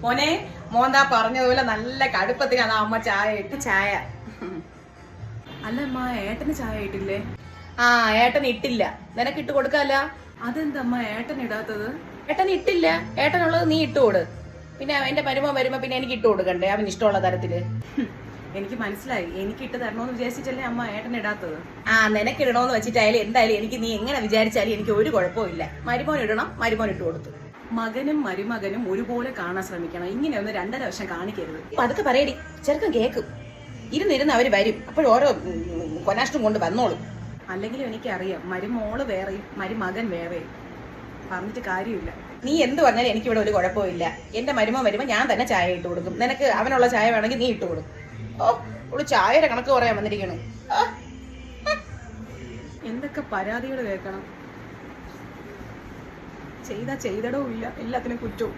മോനെ മോന്താ പറഞ്ഞതുപോലെ നല്ല കടുപ്പത്തിനാണ് അമ്മ ചായ ഇട്ട് ചായ. അല്ല അമ്മ, ഏട്ടന് ചായ ഇട്ടില്ലേ? ആ ഏട്ടൻ ഇട്ടില്ല, നിനക്ക് ഇട്ട് കൊടുക്കാല്ല. അതെന്തമ്മ ഏട്ടൻ ഇടാത്തത്? ഏട്ടൻ ഇട്ടില്ല, ഏട്ടനുള്ളത് നീ ഇട്ടുകൊട്. പിന്നെ എന്റെ മരുമോൻ വരുമ്പോ പിന്നെ എനിക്ക് ഇട്ട് കൊടുക്കണ്ടേ അവന് ഇഷ്ടമുള്ള തരത്തില്. എനിക്ക് മനസ്സിലായി, എനിക്ക് ഇട്ട് തരണോന്ന് വിചാരിച്ചിട്ടല്ലേ അമ്മ ഏട്ടൻ ഇടാത്തത്. ആ നിനക്ക് ഇടണോന്ന് വെച്ചിട്ടായാലും എന്തായാലും എനിക്ക് നീ എങ്ങനെ വിചാരിച്ചാലും എനിക്ക് ഒരു കുഴപ്പമില്ല. മരുമോൻ ഇടണം, മരുമോൻ ഇട്ട് കൊടുത്തു. മകനും മരുമകനും ഒരുപോലെ കാണാൻ ശ്രമിക്കണം, ഇങ്ങനെ ഒന്ന് 2.5 വർഷം കാണിക്കരുത്. അതൊക്കെ പറയടി, ചെറുക്കൻ കേക്കും. ഇരുന്നിരുന്ന് അവര് വരും, അപ്പോഴും ഓരോ കൊനാഷ്ടം കൊണ്ട് വന്നോളും. അല്ലെങ്കിലും എനിക്കറിയാം, മരുമോള് വേറെയും മരുമകൻ വേറെയും. പറഞ്ഞിട്ട് കാര്യമില്ല. നീ എന്ത് പറഞ്ഞാലും എനിക്കിവിടെ ഒരു കുഴപ്പമില്ല. എന്റെ മരുമോൻ വരുമ്പോ ഞാൻ തന്നെ ചായ ഇട്ട് കൊടുക്കും. നിനക്ക് അവനുള്ള ചായ വേണമെങ്കിൽ നീ ഇട്ട് കൊടുക്കും. ഓ ഒരു ചായയുടെ കണക്ക് പറയാൻ വന്നിരിക്കണു. എന്തൊക്കെ പരാതികൾ കേൾക്കണം. ചെയ്തടവും ഇല്ല, എല്ലാത്തിനും കുറ്റവും.